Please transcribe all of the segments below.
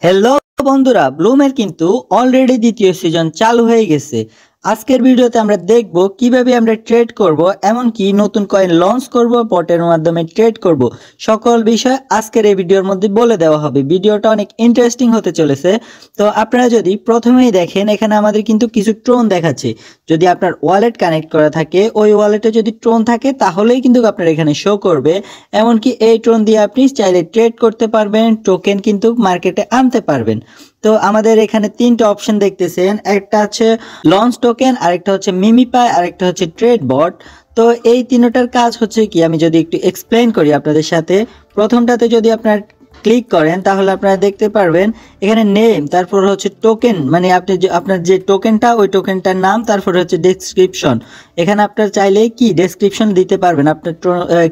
Hello বন্ধুরা, ব্লুমের কিন্তু already দ্বিতীয় সিজন চালু হয়ে গেছে। আজকের ভিডিওতে আমরা দেখব কিভাবে আমরা ট্রেড করব, এমনকি নতুন কয়েন লঞ্চ করব, বটের মাধ্যমে ট্রেড করব। সকল বিষয় আজকের এই ভিডিওর মধ্যে বলে দেওয়া হবে। ভিডিওটা অনেক ইন্টারেস্টিং হতে চলেছে। তো আপনারা যদি প্রথমেই দেখেন, এখানে আমাদের কিন্তু কিছু ট্রোন দেখাচ্ছে। যদি আপনার ওয়ালেট কানেক্ট করা থাকে, ওই ওয়ালেটে যদি ট্রোন থাকে তাহলেই কিন্তু আপনার এখানে শো করবে। এমনকি এই ট্রোন দিয়ে আপনি চাইলে ট্রেড করতে পারবেন, টোকেন কিন্তু মার্কেটে আনতে পারবেন। তো আমাদের এখানে তিনটা অপশন দেখতেছেন, একটা হচ্ছে লঞ্চ টোকেন, আরেকটা হচ্ছে মিমিপাই, আরেকটা হচ্ছে ট্রেড বট। তো এই তিনটার কাজ হচ্ছে কি, আমি যদি একটু এক্সপ্লেন করি আপনাদের সাথে। প্রথমটাতে যদি আপনার ক্লিক করেন তাহলে আপনারা দেখতে পারবেন এখানে নেম, তারপর হচ্ছে টোকেন, মানে আপনি আপনার যে টোকেনটা, ওই টোকেনটার নাম, তারপর হচ্ছে ডেসক্রিপশন। এখানে আপনার চাইলে কি ডেসক্রিপশন দিতে পারবেন, আপনার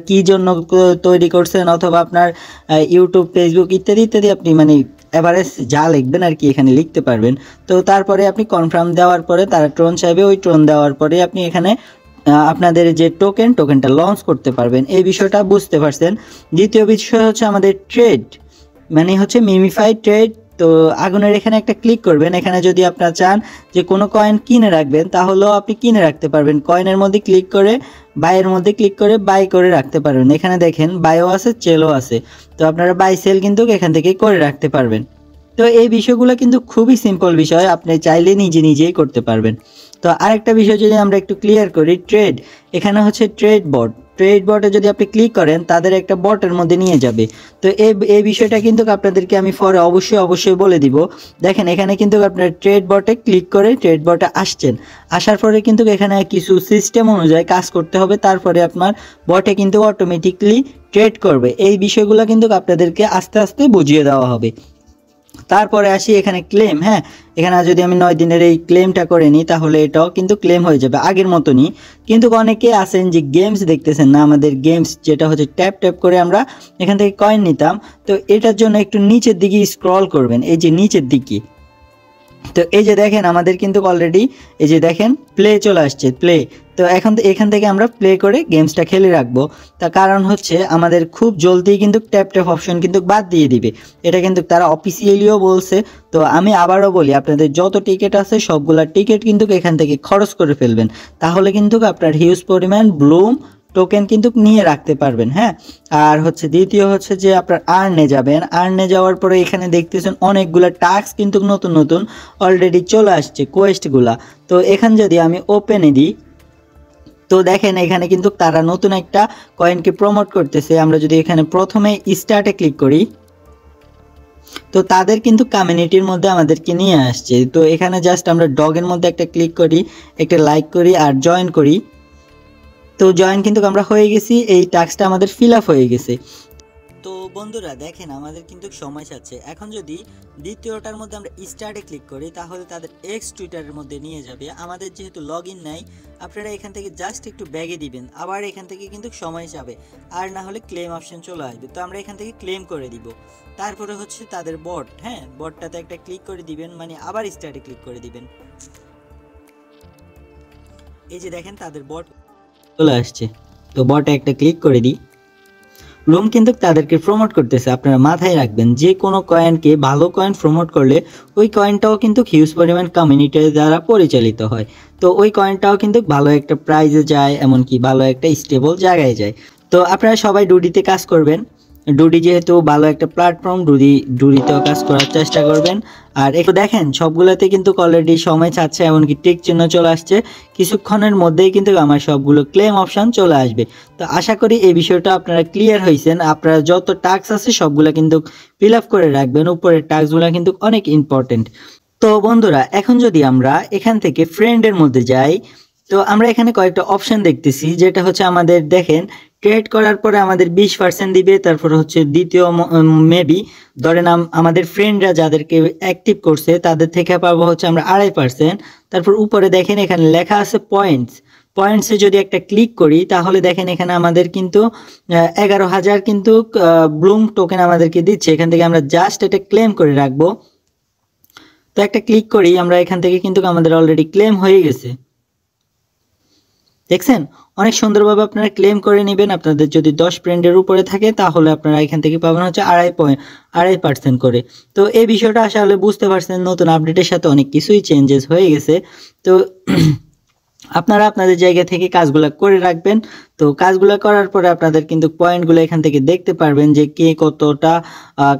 কি জন্য তৈরি করছেন, অথবা আপনার ইউটিউব, ফেসবুক ইত্যাদি ইত্যাদি আপনি মানে এভারেজ যা লিখবেন আর কি এখানে লিখতে পারবেন। তো তারপরে আপনি কনফার্ম দেওয়ার পরে তারা ট্রোন চাইবে, ওই ট্রোন দেওয়ার পরে আপনি এখানে আপনাদের যে টোকেনটা লঞ্চ করতে পারবেন। এই বিষয়টা বুঝতে পারছেন। দ্বিতীয় বিষয় হচ্ছে আমাদের ট্রেড, মানে হচ্ছে মিমিফাই ট্রেড। তো আগুনের এখানে একটা ক্লিক করবেন। এখানে যদি আপনারা চান যে কোনো কয়েন কিনে রাখবেন, তাহলেও আপনি কিনে রাখতে পারবেন। কয়েনের মধ্যে ক্লিক করে বাইয়ের মধ্যে ক্লিক করে বাই করে রাখতে পারবেন। এখানে দেখেন বাইও আছে, সেলও আছে। তো আপনারা বাই সেল কিন্তু এখান থেকে করে রাখতে পারবেন। তো এই বিষয়গুলো কিন্তু খুবই সিম্পল বিষয়, আপনি চাইলে নিজেই করতে পারবেন। তো আরেকটা বিষয় যদি আমরা একটু ক্লিয়ার করি, ট্রেড, এখানে হচ্ছে ট্রেড বট। ট্রেড বটে যদি আপনি ক্লিক করেন তাদের একটা বটের মধ্যে নিয়ে যাবে। তো এই বিষয়টা কিন্তু আপনাদেরকে আমি পরে অবশ্যই বলে দিব। দেখেন এখানে কিন্তু আপনার ট্রেড বটে ক্লিক করে ট্রেড বটে আসছেন। আসার পরে কিন্তু এখানে কিছু সিস্টেম অনুযায়ী কাজ করতে হবে, তারপরে আপনার বটে কিন্তু অটোমেটিকলি ট্রেড করবে। এই বিষয়গুলো কিন্তু আপনাদেরকে আস্তে আস্তে বুঝিয়ে দেওয়া হবে। তারপরে আসি এখানে ক্লেম। হ্যাঁ, এখানে যদি আমি 9 দিনের এই ক্লেমটা করে নিই তাহলে এটাও কিন্তু ক্লেম হয়ে যাবে আগের মতনই। কিন্তু অনেকে আছেন যে গেমস দেখতেছেন না, আমাদের গেমস যেটা হচ্ছে ট্যাপ ট্যাপ করে আমরা এখান থেকে কয়েন নিতাম। তো এটার জন্য একটু নিচের দিকে স্ক্রল করবেন, এই যে নিচের দিকে। তো এই যে দেখেন আমাদের কিন্তু অলরেডি এই যে দেখেন প্লে চলে আসছে, প্লে। তো এখান থেকে আমরা প্লে করে গেমসটা খেলে রাখবো। তার কারণ হচ্ছে আমাদের খুব জলদি কিন্তু ট্যাপ ট্যাপ অপশন কিন্তু বাদ দিয়ে দিবে, এটা কিন্তু তারা অফিসিয়ালিও বলছে। তো আমি আবারও বলি, আপনাদের যত টিকিট আছে সবগুলা টিকিট কিন্তু এখান থেকে খরচ করে ফেলবেন, তাহলে কিন্তু আপনার হিউজ পরিমাণ ব্লুম টোকেন কিন্তু নিয়ে রাখতে পারবেন। হ্যাঁ, আর হচ্ছে দ্বিতীয় হচ্ছে যে আপনার আর্নে যাবেন। আর্নে যাওয়ার পরে এখানে দেখতেছেন অনেকগুলা টাস্ক কিন্তু নতুন নতুন অলরেডি চলে আসছে, কোয়েস্টগুলা। তো এখানে যদি আমি ওপেনে দিই, তো দেখেন এখানে কিন্তু তারা নতুন একটা কয়েনকে প্রমোট করতেছে। আমরা যদি এখানে প্রথমে স্টার্টে ক্লিক করি, তো তাদের কিন্তু কমিউনিটির মধ্যে আমাদেরকে নিয়ে আসছে। তো এখানে জাস্ট আমরা ডগের মধ্যে একটা ক্লিক করি, একটা লাইক করি আর জয়েন করি। তো জয়েন কিন্তু আমরা হয়ে গেছি, এই টাস্কটা আমাদের ফিল আপ হয়ে গেছে। তো বন্ধুরা দেখেন আমাদের কিন্তু সময় চাচ্ছে। এখন যদি দ্বিতীয়টার মধ্যে আমরা স্টার্টে ক্লিক করি তাহলে তাদের এক্স টুইটারের মধ্যে নিয়ে যাবে। আমাদের যেহেতু লগ ইন নাই, আপনারা এখান থেকে জাস্ট একটু ব্যাগে দিবেন, আবার এখান থেকে কিন্তু সময় যাবে, আর না হলে ক্লেম অপশন চলে আসবে। তো আমরা এখান থেকে ক্লেম করে দিব। তারপরে হচ্ছে তাদের বট, হ্যাঁ বটটাতে একটা ক্লিক করে দিবেন, মানে আবার স্টার্টে ক্লিক করে দিবেন। এই যে দেখেন তাদের বট চলে আসছে। তো বটে একটা ক্লিক করে দিই। ব্লুম কিন্তু তাদেরকে প্রমোট করতেছে। আপনারা মাথায় রাখবেন, যে কোনো কয়েনকে ভালো কয়েন প্রমোট করলে ওই কয়েনটাও কিন্তু হিউজ পরিমাণ কমিউনিটির দ্বারা পরিচালিত হয়। তো ওই কয়েনটাও কিন্তু ভালো একটা প্রাইজে যায়, এমনকি ভালো একটা স্টেবল জায়গায় যায়। তো আপনারা সবাই ডুডিতে কাজ করবেন। ডুডি যেহেতু ভালো একটা প্ল্যাটফর্ম, ডুডিতেও কাজ করার চেষ্টা করবেন। আর একটু দেখেন সবগুলোতে কিন্তু অলরেডি সময় চাচ্ছে, এমনকি টিক চিহ্ন চলে আসছে। কিছুক্ষণের মধ্যেই কিন্তু আমার সবগুলো ক্লেম অপশন চলে আসবে। তো আশা করি এই বিষয়টা আপনারা ক্লিয়ার হয়েছেন। আপনারা যত টাস্ক আছে সবগুলো কিন্তু ফিল আপ করে রাখবেন, উপরের টাস্কগুলো কিন্তু অনেক ইম্পর্টেন্ট। তো বন্ধুরা এখন যদি আমরা এখান থেকে ফ্রেন্ডের মধ্যে যাই, তো আমরা এখানে কয়েকটা অপশন দেখতেছি, যেটা হচ্ছে আমাদের দেখেন ট্রেড করার পরে আমাদের 20% দিবে। তারপর হচ্ছে দ্বিতীয় মেবি ধরেন আমাদের ফ্রেন্ডরা যাদেরকে অ্যাক্টিভ করছে তাদের থেকে পাবো হচ্ছে আমরা 2.5%। তারপর উপরে দেখেন এখানে লেখা আছে পয়েন্টস। পয়েন্টসে যদি একটা ক্লিক করি তাহলে দেখেন এখানে আমাদের কিন্তু 11,000 কিন্তু ব্লুম টোকেন আমাদেরকে দিচ্ছে। এখান থেকে আমরা জাস্ট এটা ক্লেম করে রাখবো। তো একটা ক্লিক করি আমরা, এখান থেকে কিন্তু আমাদের অলরেডি ক্লেম হয়ে গেছে। দেখছেন অনেক সুন্দরভাবে আপনারা ক্লেম করে নেবেন। আপনাদের যদি 10 ফ্রেন্ডের উপরে থাকে তাহলে আপনারা এখান থেকে পাবেন হচ্ছে 2.5% করে। তো এই বিষয়টা আসলে বুঝতে পারছেন, নতুন আপডেটের সাথে অনেক কিছুই চেঞ্জেস হয়ে গেছে। তো আপনারা আপনাদের জায়গা থেকে কাজগুলো করে রাখবেন। তো কাজগুলো করার পরে আপনাদের কিন্তু পয়েন্টগুলো এখান থেকে দেখতে পারবেন যে কে কতটা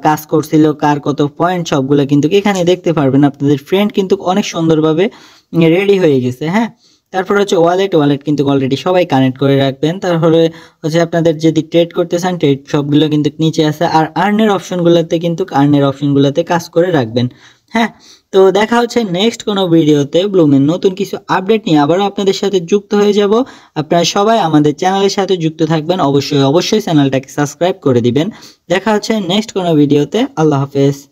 কাজ করছিল, কার কত পয়েন্ট, সবগুলো কিন্তু এখানে দেখতে পারবেন। আপনাদের ফ্রেন্ড কিন্তু অনেক সুন্দরভাবে রেডি হয়ে গেছে। হ্যাঁ, তারপর হচ্ছে ওয়ালেট কিন্তু অলরেডি সবাই কানেক্ট করে রাখবেন। তারপরে হচ্ছে আপনাদের যদি ট্রেড করতে চান ট্রেড সবগুলো কিন্তু নিচে আছে, আর আর্নের অপশনগুলোতে কাজ করে রাখবেন। হ্যাঁ, তো দেখা হচ্ছে নেক্সট কোনো ভিডিওতে ব্লুমের নতুন কিছু আপডেট নিয়ে আবারও আপনাদের সাথে যুক্ত হয়ে যাব। আপনারা সবাই আমাদের চ্যানেলের সাথে যুক্ত থাকবেন, অবশ্যই চ্যানেলটাকে সাবস্ক্রাইব করে দিবেন। দেখা হচ্ছে নেক্সট কোনো ভিডিওতে। আল্লাহ হাফেজ।